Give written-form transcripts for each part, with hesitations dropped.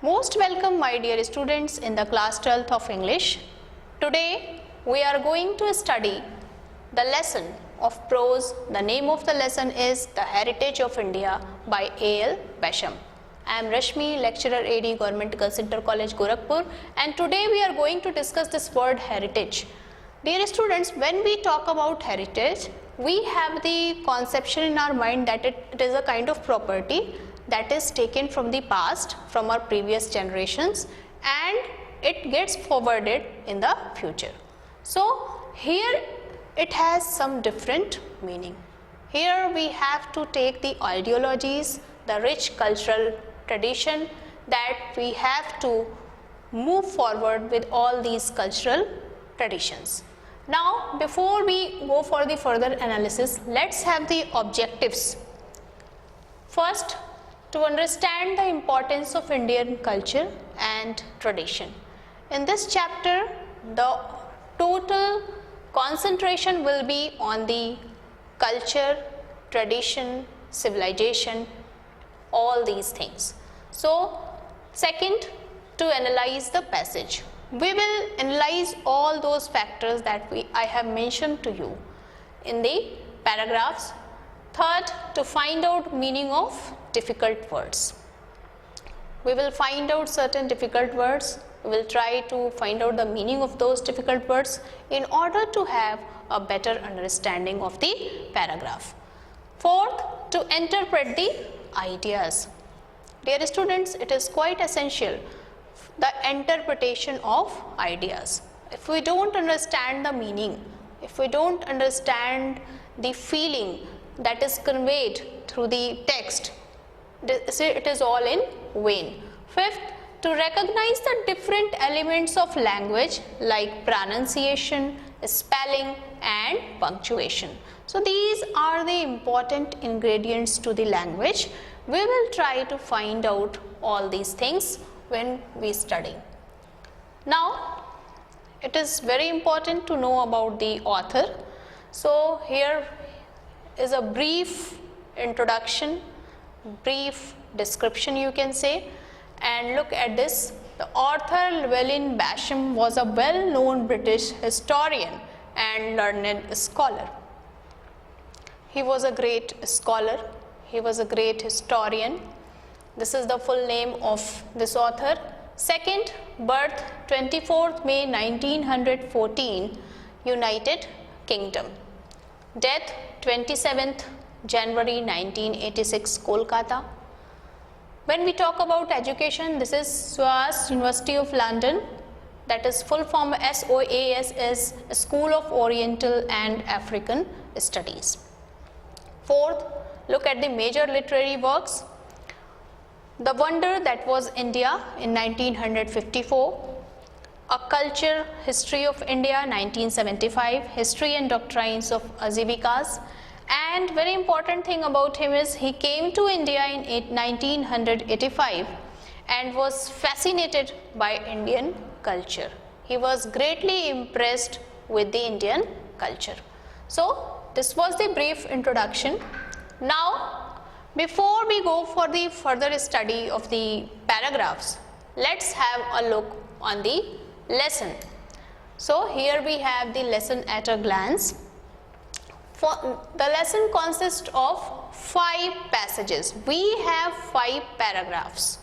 Most welcome my dear students in the class 12th of English. Today we are going to study the lesson of prose. The name of the lesson is The Heritage of India by A.L. Basham. I am Rashmi, lecturer AD Government Girls Inter College Gorakhpur, and today we are going to discuss this word heritage. Dear students, when we talk about heritage, we have the conception in our mind that it is a kind of property that is taken from the past, from our previous generations, and it gets forwarded in the future. So here it has some different meaning. Here we have to take the ideologies, the rich cultural tradition that we have to move forward with all these cultural traditions. Now before we go for the further analysis, let's have the objectives. First, to understand the importance of Indian culture and tradition. In this chapter, the total concentration will be on the culture, tradition, civilization, all these things. So, second, to analyze the passage. We will analyze all those factors that I have mentioned to you in the paragraphs. Third, to find out meaning of difficult words. We will find out certain difficult words. We will try to find out the meaning of those difficult words in order to have a better understanding of the paragraph. Fourth, to interpret the ideas. Dear students, it is quite essential, the interpretation of ideas. If we don't understand the meaning, if we don't understand the feeling that is conveyed through the text, it is all in vain. Fifth, to recognize the different elements of language like pronunciation, spelling and punctuation. So these are the important ingredients to the language. We will try to find out all these things when we study. Now it is very important to know about the author. So here is a brief introduction, brief description you can say, and look at this. The author Llewellyn Basham was a well-known British historian and learned scholar. He was a great scholar, he was a great historian. This is the full name of this author. Second, birth 24th May 1914, United Kingdom. Death 27th January 1986, Kolkata. When we talk about education, this is SOAS, University of London, that is full form SOAS is School of Oriental and African Studies. Fourth, look at the major literary works. The Wonder That Was India in 1954, A Culture, History of India 1975, History and Doctrines of Ajivikas. And very important thing about him is he came to India in 1985 and was fascinated by Indian culture. He was greatly impressed with the Indian culture. So this was the brief introduction. Now before we go for the further study of the paragraphs, let's have a look on the lesson. So here we have the lesson at a glance. The lesson consists of 5 passages. We have 5 paragraphs,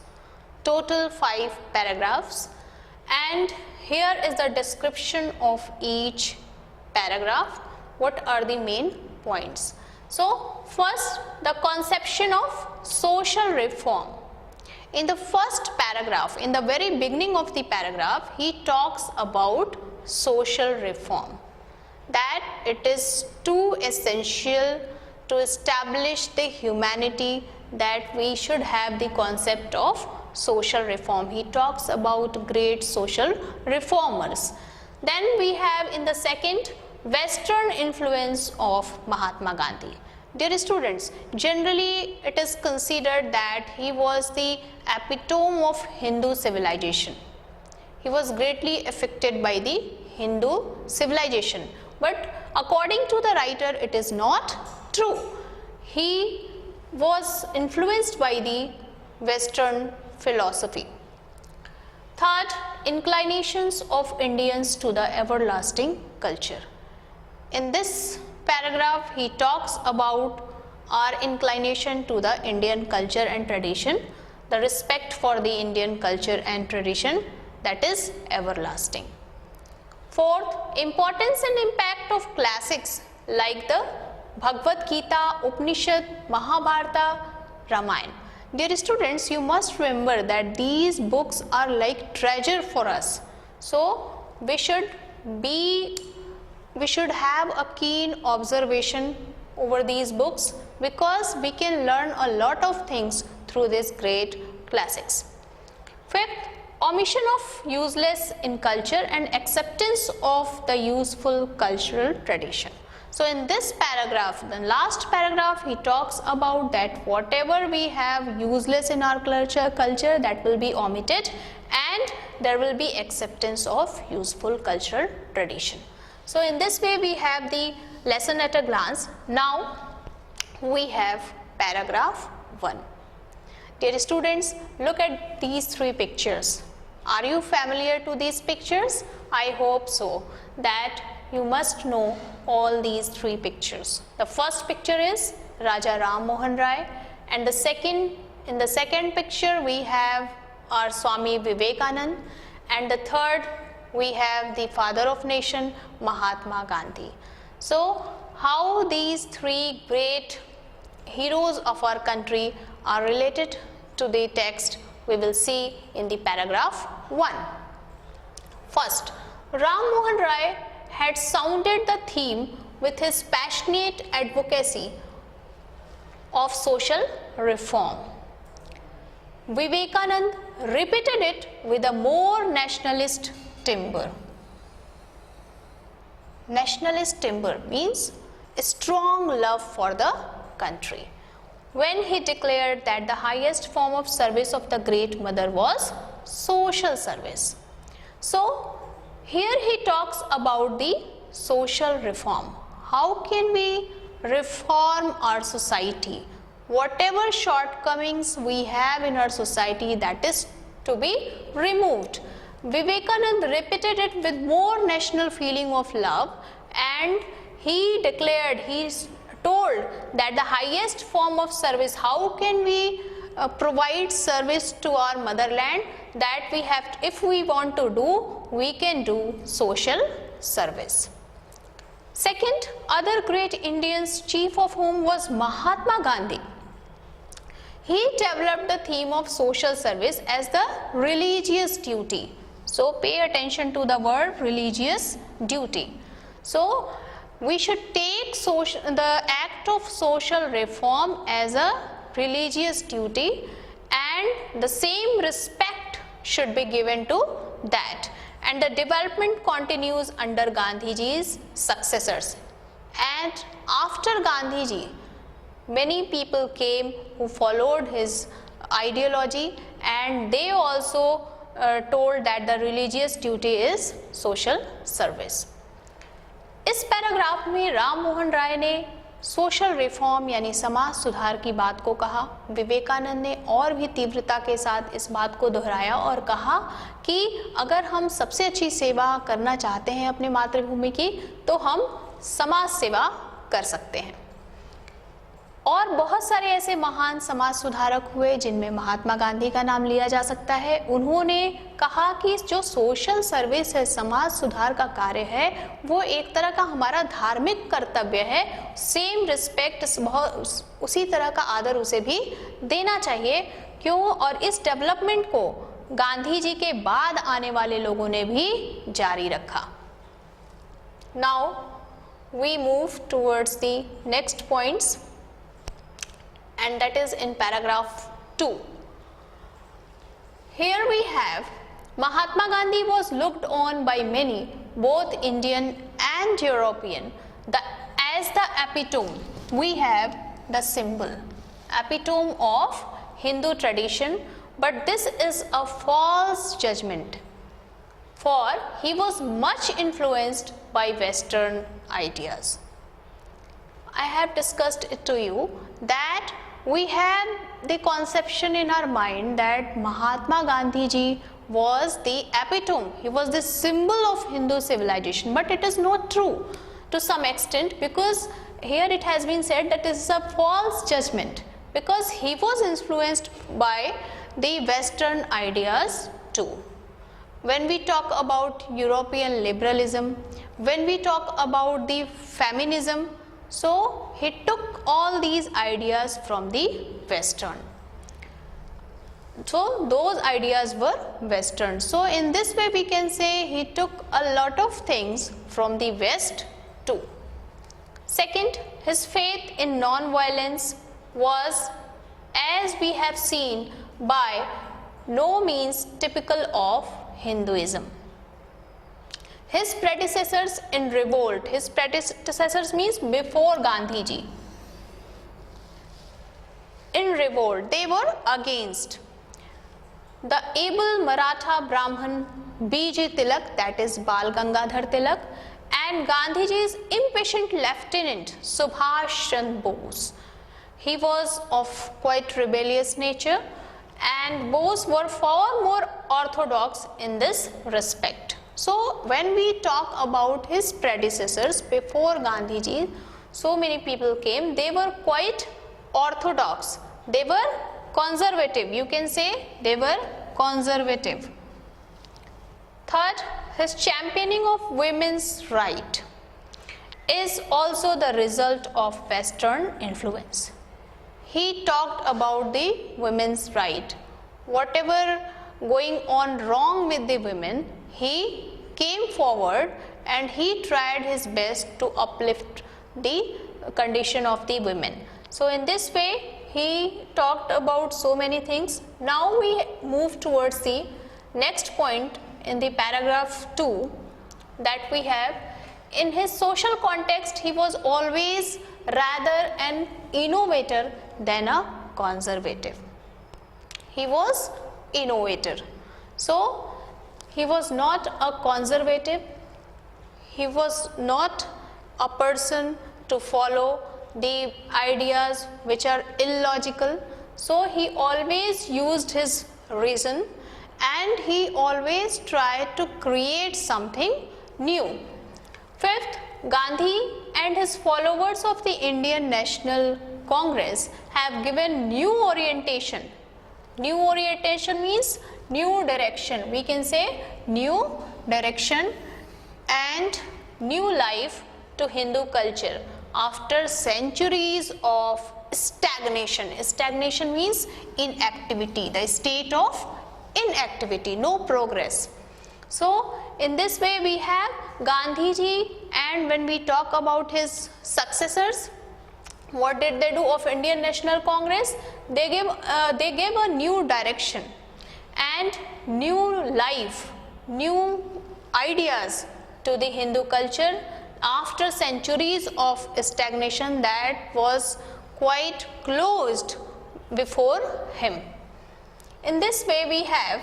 total 5 paragraphs, and here is the description of each paragraph. What are the main points? So first, the conception of social reform. In the first paragraph, in the very beginning of the paragraph, he talks about social reform, that it is too essential to establish the humanity that we should have the concept of social reform. He talks about great social reformers. Then we have in the second, Western influence of Mahatma Gandhi. Dear students, generally it is considered that he was the epitome of Hindu civilization. He was greatly affected by the Hindu civilization. But according to the writer, it is not true. He was influenced by the Western philosophy. Third, inclinations of Indians to the everlasting culture. In this paragraph, he talks about our inclination to the Indian culture and tradition, the respect for the Indian culture and tradition that is everlasting. Fourth, importance and impact of classics like the Bhagavad Gita, Upanishad, Mahabharata, Ramayana. Dear students, you must remember that these books are like treasure for us. So we should have a keen observation over these books, because we can learn a lot of things through these great classics. Fifth, omission of useless in culture and acceptance of the useful cultural tradition. So in this paragraph, the last paragraph, he talks about that whatever we have useless in our culture that will be omitted, and there will be acceptance of useful cultural tradition. So in this way we have the lesson at a glance. Now we have paragraph 1. Dear students, look at these 3 pictures. Are you familiar to these pictures? I hope so, that you must know all these 3 pictures. The first picture is Raja Ram Mohan Rai, and in the second picture we have our Swami Vivekanand, and the third we have the father of nation, Mahatma Gandhi. So how these 3 great heroes of our country are related to the text, we will see in the paragraph 1. First, Ram Mohan Rai had sounded the theme with his passionate advocacy of social reform. Vivekanand repeated it with a more nationalist timbre. Nationalist timbre means a strong love for the country, when he declared that the highest form of service of the great mother was social service. So here he talks about the social reform. How can we reform our society? Whatever shortcomings we have in our society, that is to be removed. Vivekanand repeated it with more national feeling of love, and he told that the highest form of service, how can we provide service to our motherland, that we have, if we want to do, we can do social service. Second, other great Indians, chief of whom was Mahatma Gandhi. He developed the theme of social service as the religious duty. So pay attention to the word religious duty. So we should take the act of social reform as a religious duty, and the same respect should be given to that. And the development continues under Gandhiji's successors. And after Gandhiji, many people came who followed his ideology, and they also told that the religious duty is social service. इस paragraph में राम मोहन राय ने social reform यानी समाज सुधार की बात को कहा। विवेकानंद ने और भी तीव्रता के साथ इस बात को दोहराया और कहा कि अगर हम सबसे अच्छी सेवा करना चाहते हैं अपने मातृभूमि की, तो हम समाज सेवा कर सकते हैं। और बहुत सारे ऐसे महान समाज सुधारक हुए जिनमें महात्मा गांधी का नाम लिया जा सकता है। उन्होंने कहा कि जो सोशल सर्विस है, समाज सुधार का कार्य है, वो एक तरह का हमारा धार्मिक कर्तव्य है। सेम रिस्पेक्ट, उसी तरह का आदर उसे भी देना चाहिए। क्यों? और इस डेवलपमेंट को गांधी जी के बाद आने वाले लोगों ने भी जारी रखा। Now we move towards the next points, and that is in paragraph 2. Here we have Mahatma Gandhi was looked on by many, both Indian and European, as the epitome. We have the symbol, epitome of Hindu tradition, but this is a false judgment, for he was much influenced by Western ideas. I have discussed it to you that we have the conception in our mind that Mahatma Gandhi ji was the epitome, he was the symbol of Hindu civilization, but it is not true to some extent, because here it has been said that it is a false judgment, because he was influenced by the Western ideas too. When we talk about European liberalism, when we talk about the feminism, so he took all these ideas from the Western. So those ideas were Western. So in this way we can say he took a lot of things from the West too. Second, his faith in non-violence was, as we have seen, by no means typical of Hinduism. His predecessors in revolt, his predecessors means before Gandhi ji, in revolt, they were against the able Maratha Brahmin B.G. Tilak, that is Bal Gangadhar Tilak, and Gandhiji's impatient lieutenant Subhash Chandra Bose. He was of quite rebellious nature, and Bose were far more orthodox in this respect. So when we talk about his predecessors before Gandhiji, so many people came, they were quite orthodox, they were conservative, you can say they were conservative. Third, his championing of women's right is also the result of Western influence. He talked about the women's right. Whatever going on wrong with the women, he came forward and he tried his best to uplift the condition of the women. So in this way, he talked about so many things. Now we move towards the next point in the paragraph 2 that we have. In his social context, he was always rather an innovator than a conservative. He was innovator. So he was not a conservative, he was not a person to follow the ideas which are illogical. So he always used his reason and he always tried to create something new. Fifth, Gandhi and his followers of the Indian National Congress have given new orientation. New orientation means new direction. We can say new direction and new life to Hindu culture after centuries of stagnation. Stagnation means inactivity, the state of inactivity, no progress. So in this way we have Gandhiji, and when we talk about his successors, what did they do of Indian National Congress? They gave a new direction and new life, new ideas to the Hindu culture after centuries of stagnation that was quite closed before him. In this way we have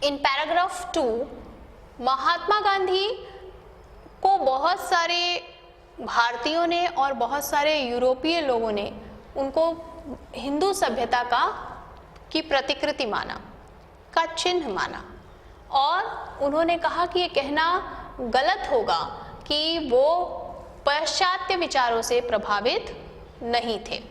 in paragraph 2, Mahatma Gandhi को बहुत सारे भारतीयों ने और बहुत सारे यूरोपीय लोगों ने उनको हिंदू सभ्यता की प्रतिकृति माना, का चिन्ह माना, और उन्होंने कहा कि ये कहना गलत होगा कि वो पाश्चात्य विचारों से प्रभावित नहीं थे.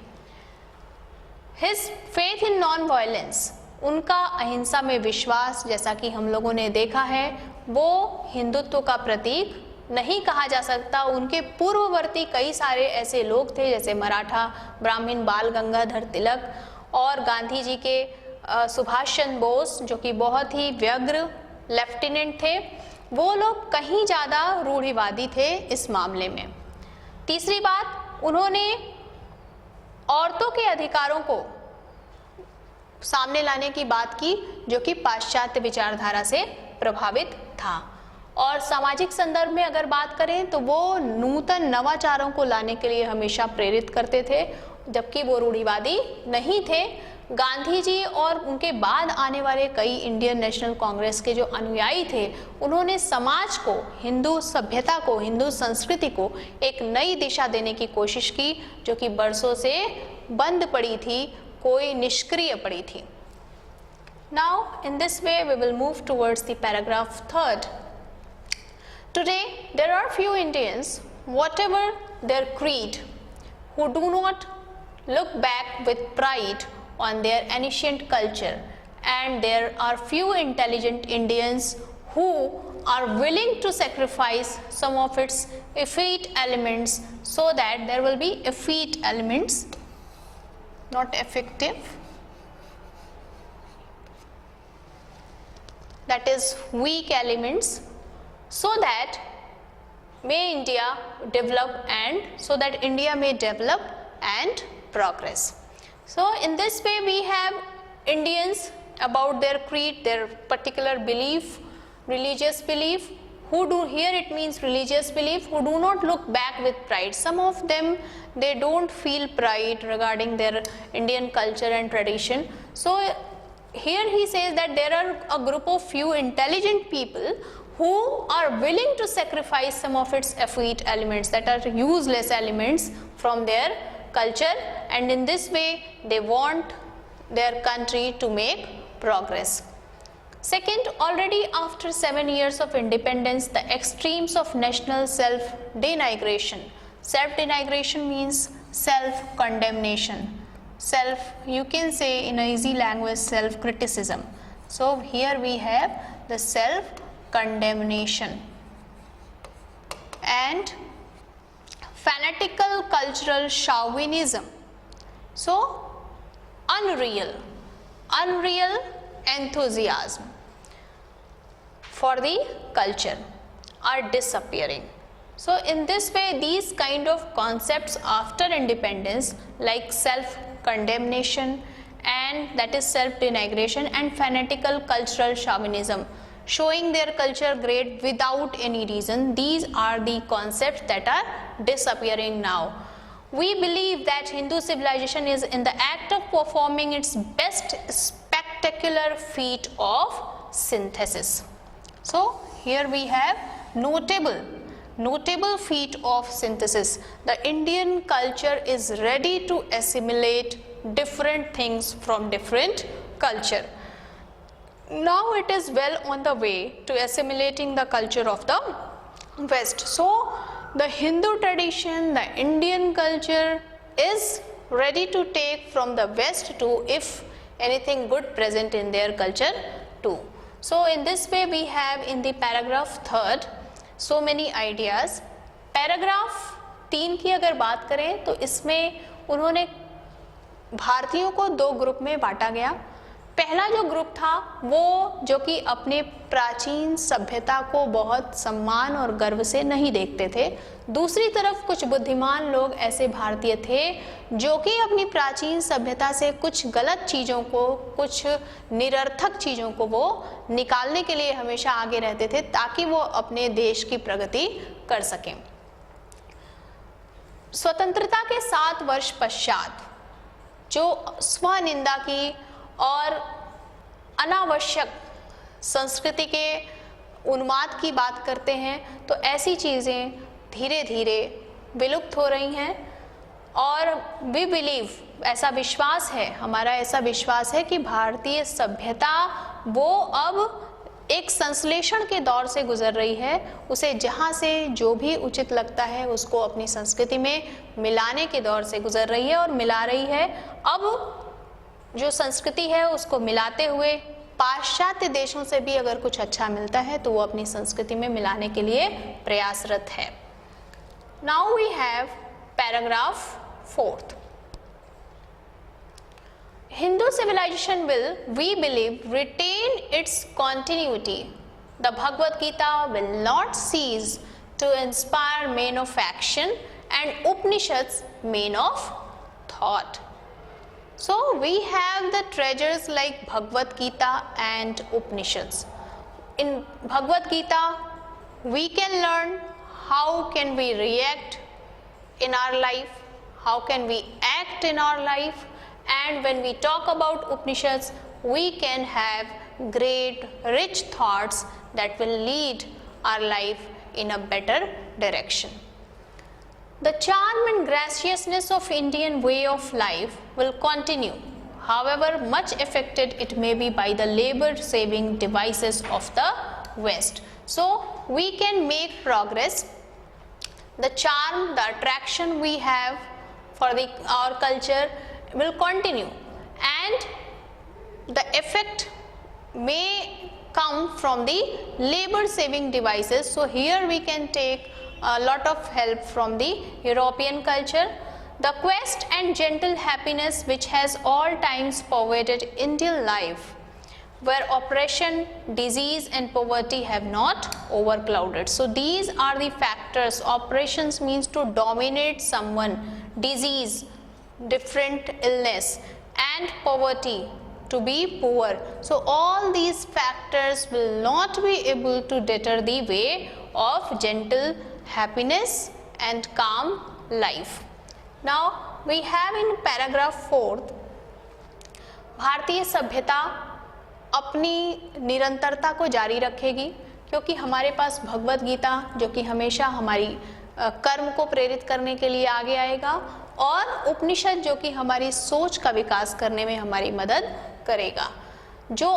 His faith in non-violence, उनका अहिंसा में विश्वास, जैसा कि हम लोगों ने देखा है, वो हिंदुत्व का प्रतीक नहीं कहा जा सकता. उनके पूर्ववर्ती कई सारे ऐसे लोग थे जैसे मराठा ब्राह्मण बाल गंगाधर तिलक और गांधी जी के सुभाष चंद्र बोस, जो कि बहुत ही व्यग्र लेफ्टिनेंट थे, वो लोग कहीं ज़्यादा रूढ़िवादी थे इस मामले में. तीसरी बात, उन्होंने औरतों के अधिकारों को सामने लाने की बात की जो कि पाश्चात्य विचारधारा से प्रभावित था. और सामाजिक संदर्भ में अगर बात करें तो वो नूतन नवाचारों को लाने के लिए हमेशा प्रेरित करते थे, जबकि वो रूढ़िवादी नहीं थे. गांधी जी और उनके बाद आने वाले कई इंडियन नेशनल कांग्रेस के जो अनुयायी थे, उन्होंने समाज को, हिंदू सभ्यता को, हिंदू संस्कृति को एक नई दिशा देने की कोशिश की जो कि बरसों से बंद पड़ी थी, कोई निष्क्रिय पड़ी थी. Now in this way we will move towards the paragraph 3rd. Today there are few Indians, whatever their creed, who do not look back with pride on their ancient culture, and there are few intelligent Indians who are willing to sacrifice some of its effete elements so that there will be effete elements, not effective, that is weak elements, so that India may develop and progress. So in this way we have Indians about their creed, their particular belief, religious belief, who do, here it means religious belief, who do not look back with pride. Some of them, they don't feel pride regarding their Indian culture and tradition. So here he says that there are a group of few intelligent people who are willing to sacrifice some of its effete elements, that are useless elements from their culture, and in this way they want their country to make progress. Second, already after 7 years of independence, the extremes of national self-denigration. Self-denigration means self-condemnation. You can say in a easy language, self-criticism. So here we have the self-condemnation and fanatical cultural chauvinism. So unreal enthusiasm for the culture are disappearing. So in this way, these kind of concepts after independence, like self-condemnation, and that is self-denigration, and fanatical cultural chauvinism, showing their culture great without any reason, these are the concepts that are disappearing now. We believe that Hindu civilization is in the act of performing its best spectacular feat of synthesis. So here we have notable feat of synthesis. The Indian culture is ready to assimilate different things from different culture. Now it is well on the way to assimilating the culture of the West. So the Hindu tradition, the Indian culture is ready to take from the West too, if anything good present in their culture too. So in this way we have in the paragraph 3rd so many ideas. Paragraph 3 की अगर बात करें तो इसमें उन्होंने भारतीयों को 2 group में बांटा गया। पहला जो ग्रुप था वो जो कि अपने प्राचीन सभ्यता को बहुत सम्मान और गर्व से नहीं देखते थे। दूसरी तरफ कुछ बुद्धिमान लोग ऐसे भारतीय थे जो कि अपनी प्राचीन सभ्यता से कुछ गलत चीज़ों को, कुछ निरर्थक चीज़ों को वो निकालने के लिए हमेशा आगे रहते थे ताकि वो अपने देश की प्रगति कर सकें। स्वतंत्रता के 7 वर्ष पश्चात जो स्वनिंदा की और अनावश्यक संस्कृति के उन्माद की बात करते हैं तो ऐसी चीज़ें धीरे धीरे विलुप्त हो रही हैं। और वी बिलीव, ऐसा विश्वास है, हमारा ऐसा विश्वास है कि भारतीय सभ्यता वो अब एक संश्लेषण के दौर से गुजर रही है। उसे जहाँ से जो भी उचित लगता है उसको अपनी संस्कृति में मिलाने के दौर से गुजर रही है और मिला रही है। अब जो संस्कृति है उसको मिलाते हुए पाश्चात्य देशों से भी अगर कुछ अच्छा मिलता है तो वो अपनी संस्कृति में मिलाने के लिए प्रयासरत है। Now we have paragraph 4th. Hindu civilization will, we believe, retain its continuity. The Bhagavad Gita will not cease to inspire men of action and Upanishads men of thought. So we have the treasures like Bhagavad Gita and Upanishads. In Bhagavad Gita, we can learn how can we react in our life, how can we act in our life, and when we talk about Upanishads, we can have great rich thoughts that will lead our life in a better direction. The charm and graciousness of Indian way of life will continue. however much affected it may be by the labor saving devices of the West. So we can make progress. The charm, the attraction we have for our culture will continue, and the effect may come from the labor saving devices. So here we can take a lot of help from the European culture. The quest and gentle happiness which has all times pervaded Indian life, where oppression, disease and poverty have not overclouded. So these are the factors. Oppressions means to dominate someone, disease, different illness, and poverty, to be poor. So all these factors will not be able to deter the way of gentle happiness and calm life. Now we have in paragraph 4th, भारतीय सभ्यता अपनी निरंतरता को जारी रखेगी, क्योंकि हमारे पास भगवत गीता जो कि हमेशा हमारी कर्म को प्रेरित करने के लिए आगे आएगा, और उपनिषद जो कि हमारी सोच का विकास करने में हमारी मदद करेगा। जो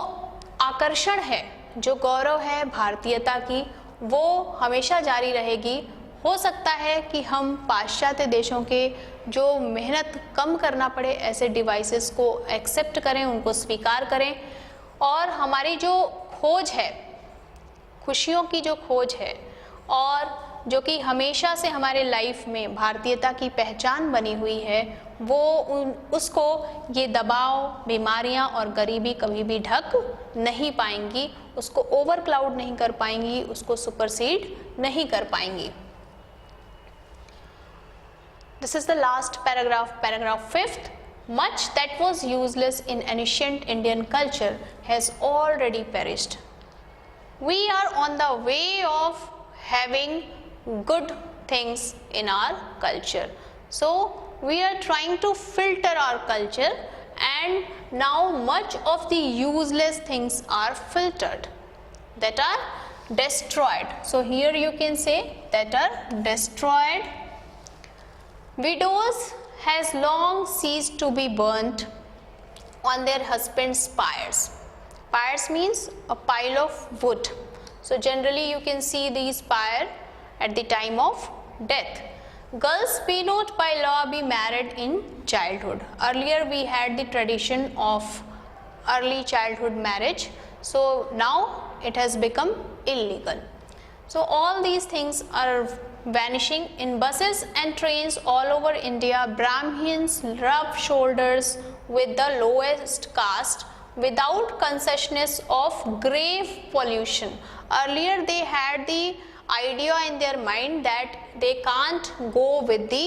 आकर्षण है, जो गौरव है भारतीयता की, वो हमेशा जारी रहेगी। हो सकता है कि हम पाश्चात्य देशों के जो मेहनत कम करना पड़े ऐसे डिवाइसेस को एक्सेप्ट करें, उनको स्वीकार करें, और हमारी जो खोज है, खुशियों की जो खोज है, और जो कि हमेशा से हमारे लाइफ में भारतीयता की पहचान बनी हुई है, वो उसको ये दबाव, बीमारियां और गरीबी कभी भी ढक नहीं पाएंगी, उसको ओवरक्लाउड नहीं कर पाएंगी, उसको सुपरसीड नहीं कर पाएंगी। This is the last paragraph, paragraph 5th. Much that was useless in ancient Indian culture has already perished. We are on the way of having good things in our culture. So we are trying to filter our culture, and now much of the useless things are filtered, that are destroyed. So here you can say that are destroyed. Widows has long ceased to be burnt on their husbands' pyres. Pyres means a pile of wood. So generally you can see these pyre at the time of death. Girls may not by law be married in childhood. Earlier we had the tradition of early childhood marriage. So now it has become illegal. So all these things are vanishing. In buses and trains all over India, Brahmins rub shoulders with the lowest caste without consciousness of grave pollution. Earlier they had the idea in their mind that they can't go with the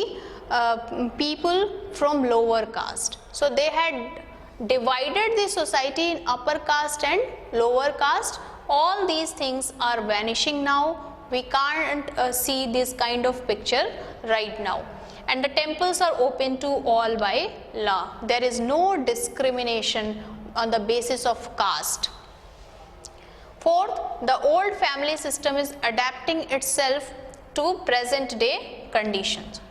people from lower caste. So they had divided the society in upper caste and lower caste. All these things are vanishing now. We can't see this kind of picture right now. And the temples are open to all by law. There is no discrimination on the basis of caste. Fourth, the old family system is adapting itself to present day conditions.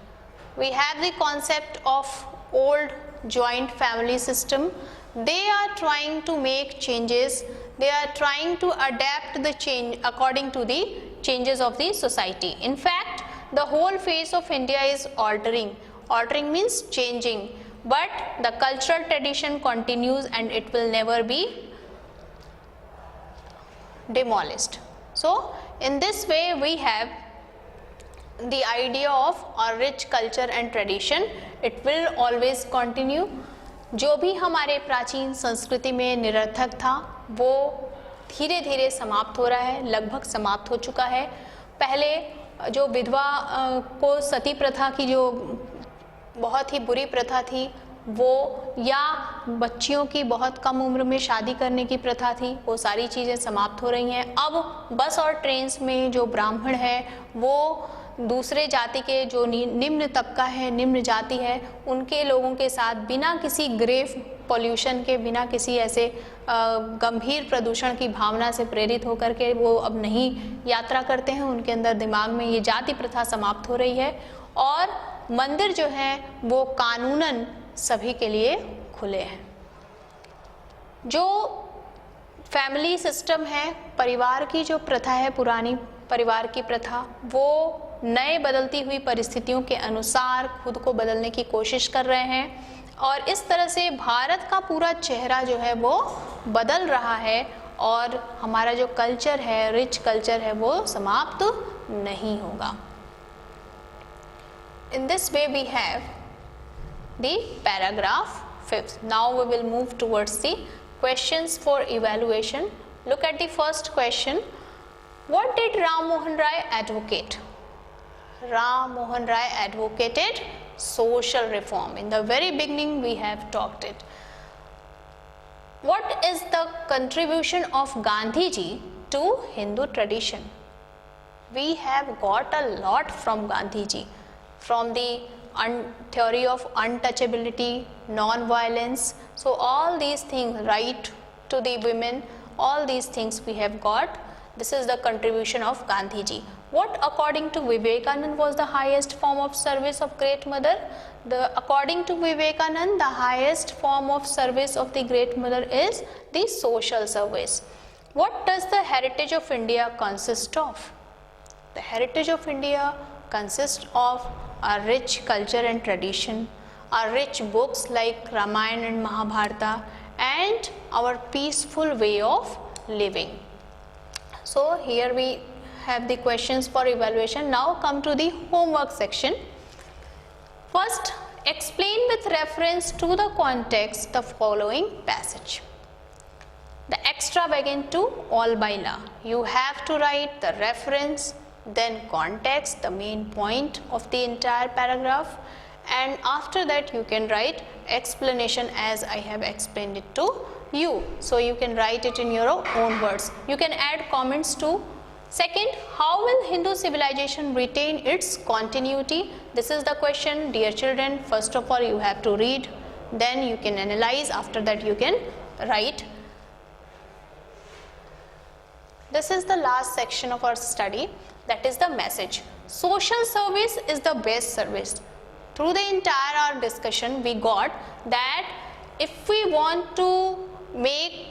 We have the concept of old joint family system. They are trying to make changes. They are trying to adapt the change according to the changes of the society. In fact, the whole face of India is altering. Altering means changing, but the cultural tradition continues and it will never be demolished. So in this way we have the idea of our rich culture and tradition. It will always continue. जो भी हमारे प्राचीन संस्कृति में निरर्थक था वो धीरे धीरे समाप्त हो रहा है, लगभग समाप्त हो चुका है। पहले जो विधवा को सती प्रथा की जो बहुत ही बुरी प्रथा थी वो, या बच्चियों की बहुत कम उम्र में शादी करने की प्रथा थी, वो सारी चीज़ें समाप्त हो रही हैं। अब बस और ट्रेन्स में जो ब्राह्मण है वो दूसरे जाति के जो निम्न तबका है, निम्न जाति है, उनके लोगों के साथ बिना किसी ग्रेव पॉल्यूशन के, बिना किसी ऐसे गंभीर प्रदूषण की भावना से प्रेरित होकर के वो अब नहीं यात्रा करते हैं। उनके अंदर दिमाग में ये जाति प्रथा समाप्त हो रही है और मंदिर जो है वो कानूनन सभी के लिए खुले हैं। जो फैमिली सिस्टम है, परिवार की जो प्रथा है, पुरानी परिवार की प्रथा, वो नए बदलती हुई परिस्थितियों के अनुसार खुद को बदलने की कोशिश कर रहे हैं और इस तरह से भारत का पूरा चेहरा जो है वो बदल रहा है और हमारा जो कल्चर है, रिच कल्चर है, वो समाप्त नहीं होगा। In this way we have the paragraph 5th. Now we will move towards the questions for evaluation. Look at the first question. What did Ram Mohan Rai advocate? Ram Mohan Rai advocated social reform. In the very beginning we have talked it. What is the contribution of Gandhi ji to Hindu tradition? We have got a lot from Gandhi ji, from the theory of untouchability, non-violence. So all these things, right to the women, all these things we have got. This is the contribution of Gandhi ji. What according to Vivekanand was the highest form of service of Great Mother? According to Vivekanand, the highest form of service of the Great Mother is the social service. What does the heritage of India consist of? The heritage of India consists of a rich culture and tradition, our rich books like Ramayana and Mahabharata, and our peaceful way of living. So here we have the questions for evaluation. Now come to the homework section. First, explain with reference to the context the following passage. The extravagant to all by law. You have to write the reference, then context, the main point of the entire paragraph, and after that you can write explanation as I have explained it to you. So you can write it in your own words. You can add comments too. Second, how will Hindu civilization retain its continuity? This is the question, dear children. First of all you have to read, then you can analyze, after that you can write. This is the last section of our study, that is the message. Social service is the best service. Through the entire our discussion we got that if we want to make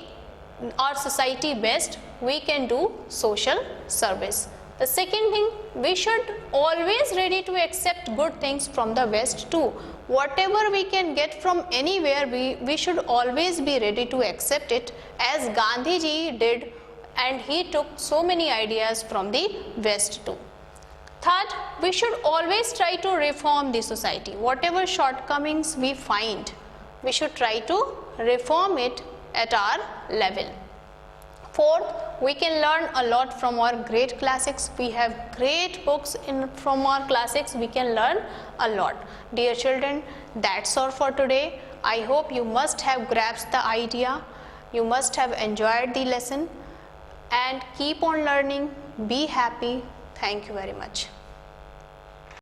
our society best, we can do social service. The second thing, we should always ready to accept good things from the West too. Whatever we can get from anywhere, we should always be ready to accept it, as Gandhi ji did, and he took so many ideas from the West too. Third, we should always try to reform the society. Whatever shortcomings we find, we should try to reform it at our level. Fourth, we can learn a lot from our great classics. We have great books from our classics. We can learn a lot. Dear children, that's all for today. I hope you must have grasped the idea. You must have enjoyed the lesson. And keep on learning. Be happy. Thank you very much.